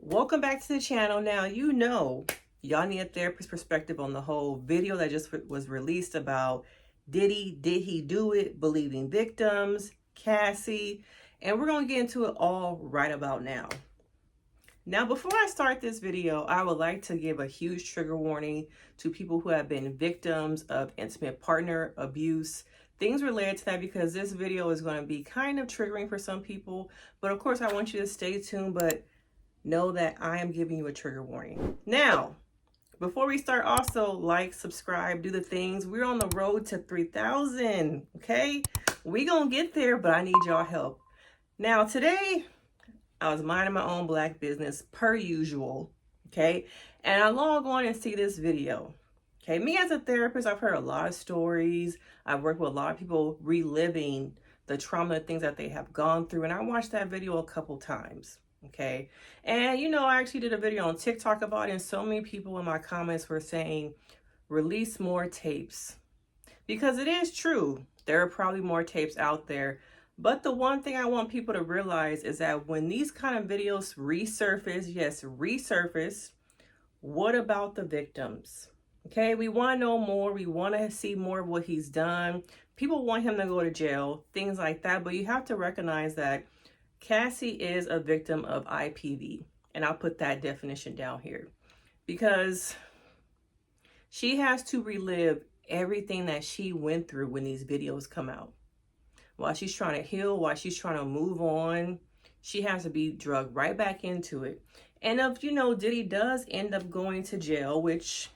Welcome back to the channel. Now, y'all need a therapist perspective on the whole video that just was released about Diddy. Did he do it? Believing victims, Cassie, and we're going to get into it all right about now. Now, before I start this video, I would like to give a huge trigger warning to people who have been victims of intimate partner abuse, things related to that, because this video is going to be kind of triggering for some people. But of course, I want you to stay tuned, but know that I am giving you a trigger warning. Now, before we start, also like, subscribe, do the things. We're on the road to 3,000, okay? We gonna get there, but I need y'all help. Now, today, I was minding my own black business per usual, okay? And I log on and see this video. Okay, me as a therapist, I've heard a lot of stories. I've worked with a lot of people reliving the trauma, things that they have gone through, and I watched that video a couple times. Okay. And I actually did a video on TikTok about it, and so many people in my comments were saying, release more tapes. Because it is true. There are probably more tapes out there. But the one thing I want people to realize is that when these kind of videos resurface, yes, resurface, what about the victims? Okay, we want to know more. We want to see more of what he's done. People want him to go to jail, things like that. But you have to recognize that Cassie is a victim of IPV, and I'll put that definition down here, because she has to relive everything that she went through when these videos come out. While she's trying to heal, while she's trying to move on, she has to be drugged right back into it. And if, Diddy does end up going to jail, which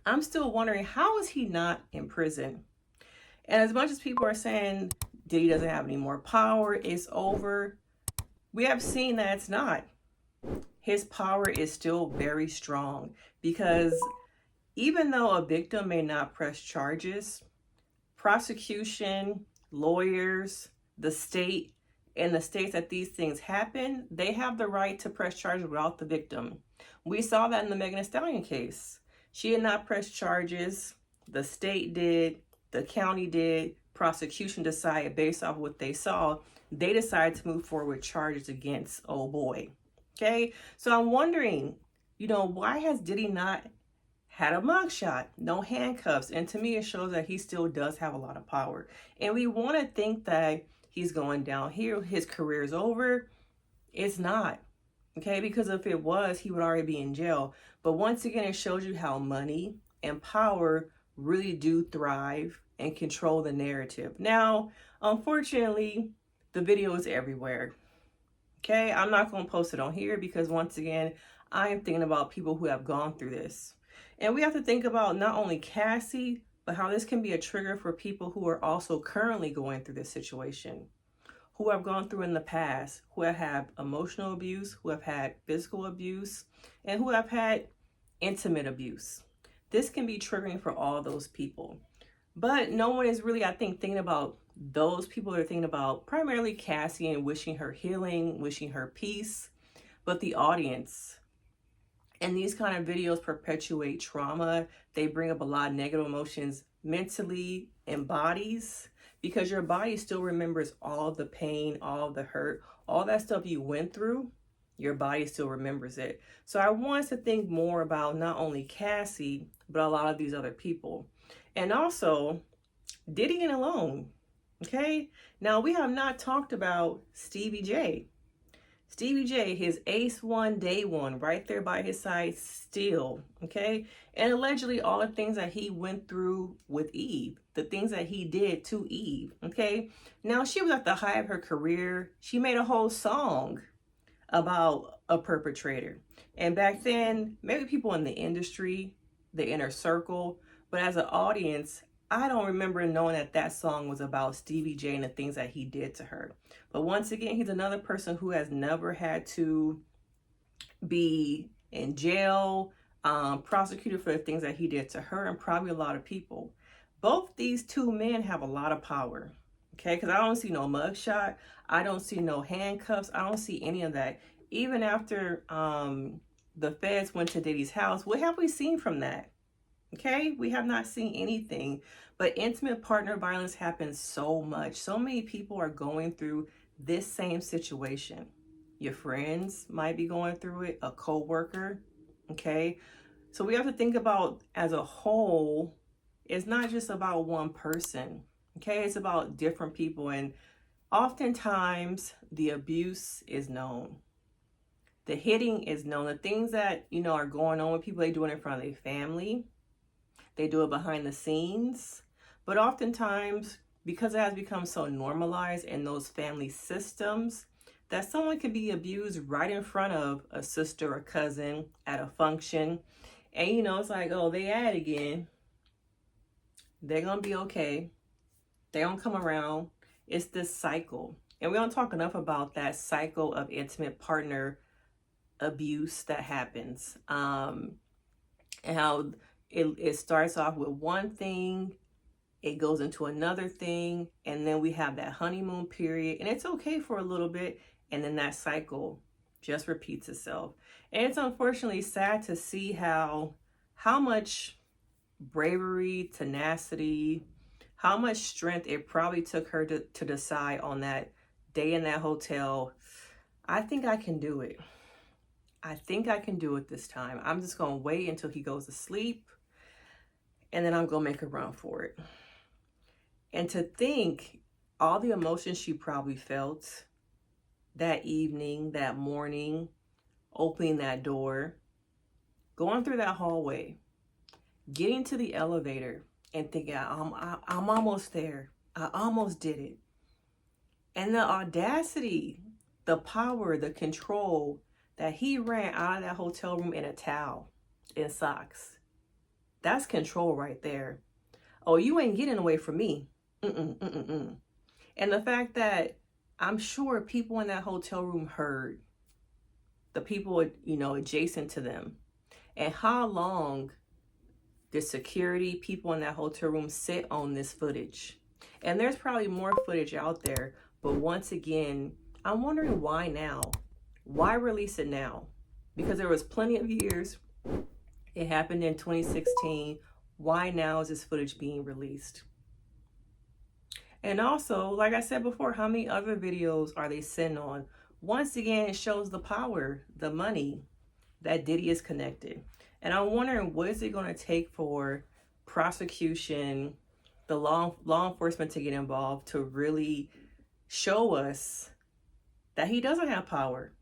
I'm still wondering, how is he not in prison? And as much as people are saying Diddy doesn't have any more power, it's over, we have seen that it's not. His power is still very strong, because even though a victim may not press charges, prosecution, lawyers, the state, and the states that these things happen, they have the right to press charges without the victim. We saw that in the Megan Thee Stallion case. She did not press charges. The state did. The county did. Prosecution decided based off what they saw. They decided to move forward with charges against old boy. Okay, so I'm wondering, why has Diddy not had a mugshot, no handcuffs? And to me, it shows that he still does have a lot of power. And we want to think that he's going down here, his career is over. It's not. Okay, because if it was, he would already be in jail. But once again, it shows you how money and power really do thrive and control the narrative. Now, unfortunately, the video is everywhere. Okay, I'm not going to post it on here because, once again, I am thinking about people who have gone through this. And we have to think about not only Cassie, but how this can be a trigger for people who are also currently going through this situation, who have gone through in the past, who have had emotional abuse, who have had physical abuse, and who have had intimate abuse. This can be triggering for all those people. But no one is really, I think, thinking about those people. Are thinking about primarily Cassie and wishing her healing, wishing her peace. But the audience, and these kind of videos perpetuate trauma. They bring up a lot of negative emotions mentally and bodies, because your body still remembers all the pain, all the hurt, all that stuff you went through. Your body still remembers it. So I want us to think more about not only Cassie, but a lot of these other people. And also, Diddy ain't alone, okay? Now, we have not talked about Stevie J. Stevie J, his ace one, day one, right there by his side still, okay? And allegedly all the things that he went through with Eve, the things that he did to Eve, okay? Now, she was at the height of her career. She made a whole song about a perpetrator. And back then, maybe people in the industry, the inner circle, but as an audience, I don't remember knowing that that song was about Stevie J and the things that he did to her. But once again, he's another person who has never had to be in jail, prosecuted for the things that he did to her, and probably a lot of people. Both these two men have a lot of power, okay? Because I don't see no mugshot. I don't see no handcuffs. I don't see any of that. Even after the feds went to Diddy's house, what have we seen from that? Okay, we have not seen anything. But intimate partner violence happens so much. So many people are going through this same situation. Your friends might be going through it, a coworker, okay? So we have to think about as a whole, it's not just about one person, okay? It's about different people, and oftentimes the abuse is known. The hitting is known. The things that, are going on with people, they do it in front of their family. They do it behind the scenes. But oftentimes, because it has become so normalized in those family systems, that someone could be abused right in front of a sister or cousin at a function. And, it's like, oh, they at it again. They're going to be okay. They don't come around. It's this cycle. And we don't talk enough about that cycle of intimate partner abuse that happens. And how it starts off with one thing, it goes into another thing, and then we have that honeymoon period, and it's okay for a little bit, and then that cycle just repeats itself. And it's unfortunately sad to see how much bravery, tenacity, how much strength it probably took her to decide on that day in that hotel, I think I can do it. I think I can do it this time. I'm just going to wait until he goes to sleep, and then I'm going to make a run for it. And to think all the emotions she probably felt that evening, that morning, opening that door, going through that hallway, getting to the elevator and thinking, I'm almost there. I almost did it. And the audacity, the power, the control that he ran out of that hotel room in a towel, in socks. That's control right there. Oh, you ain't getting away from me. And the fact that I'm sure people in that hotel room heard, the people, adjacent to them, and how long the security people in that hotel room sit on this footage. And there's probably more footage out there, but once again, I'm wondering why now? Why release it now? Because there was plenty of years. It happened in 2016. Why now is this footage being released? And also, like I said before, how many other videos are they sitting on? Once again, it shows the power, the money that Diddy is connected. And I'm wondering, what is it going to take for prosecution, the law enforcement to get involved to really show us that he doesn't have power?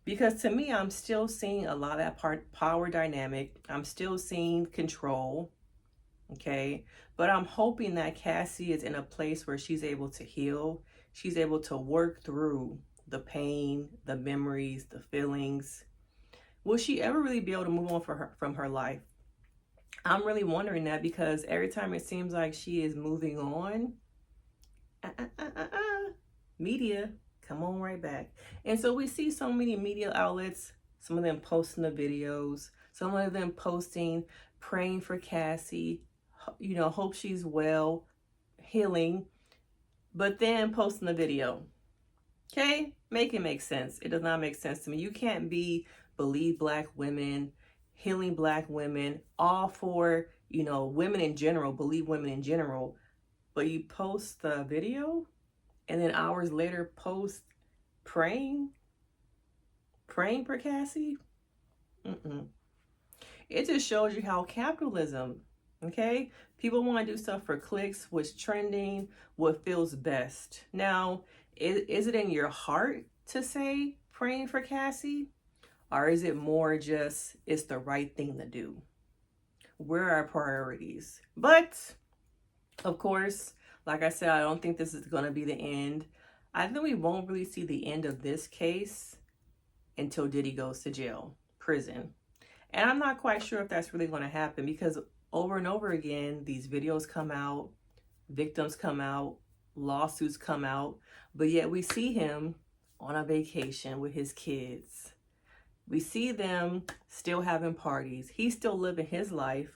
Because to me, I'm still seeing a lot of that power dynamic. I'm still seeing control, okay? But I'm hoping that Cassie is in a place where she's able to heal. She's able to work through the pain, the memories, the feelings. Will she ever really be able to move on from her life? I'm really wondering that, because every time it seems like she is moving on, media, come on right back. And so we see so many media outlets, some of them posting the videos, some of them posting, praying for Cassie, hope she's well, healing, but then posting the video. Okay? Make it make sense. It does not make sense to me. You can't believe Black women, healing Black women, all for, women in general, believe women in general, but you post the video and then hours later post praying for Cassie? It just shows you how capitalism, okay? People want to do stuff for clicks, what's trending, what feels best. Now, is it in your heart to say praying for Cassie? Or is it more just, it's the right thing to do? Where are our priorities? But, of course, like I said, I don't think this is going to be the end. I think we won't really see the end of this case until Diddy goes to jail, prison. And I'm not quite sure if that's really going to happen, because over and over again, these videos come out, victims come out, lawsuits come out, but yet we see him on a vacation with his kids. We see them still having parties. He's still living his life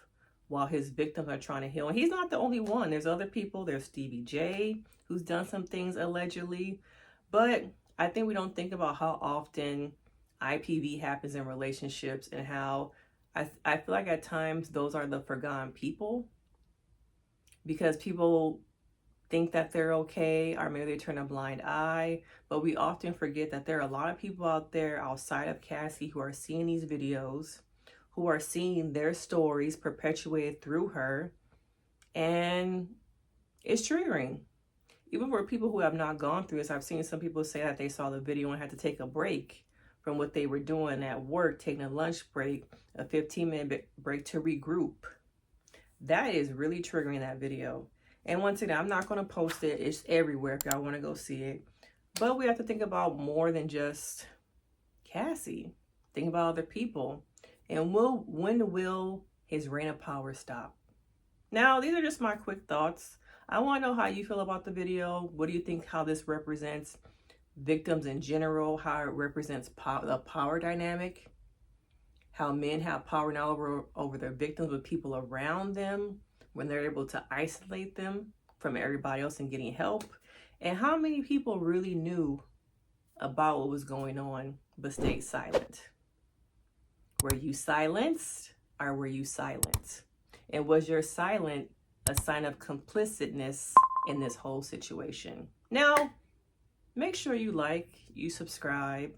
while his victims are trying to heal. And he's not the only one. There's other people. There's Stevie J, who's done some things allegedly. But I think we don't think about how often IPV happens in relationships, and how I feel like at times those are the forgotten people, because people think that they're okay, or maybe they turn a blind eye. But we often forget that there are a lot of people out there outside of Cassie who are seeing these videos, who are seeing their stories perpetuated through her, and it's triggering. Even for people who have not gone through this, I've seen some people say that they saw the video and had to take a break from what they were doing at work, taking a lunch break, a 15-minute break to regroup. That is really triggering, that video. And once again, I'm not going to post it. It's everywhere if y'all want to go see it. But we have to think about more than just Cassie. Think about other people. And when will his reign of power stop? Now, these are just my quick thoughts. I want to know how you feel about the video. What do you think, how this represents victims in general, how it represents the power dynamic, how men have power now over their victims with people around them when they're able to isolate them from everybody else and getting help, and how many people really knew about what was going on but stayed silent. Were you silenced, or were you silent? And was your silence a sign of complicitness in this whole situation? Now, make sure you like, you subscribe.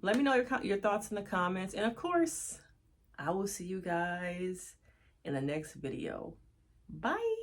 Let me know your thoughts in the comments. And of course, I will see you guys in the next video. Bye.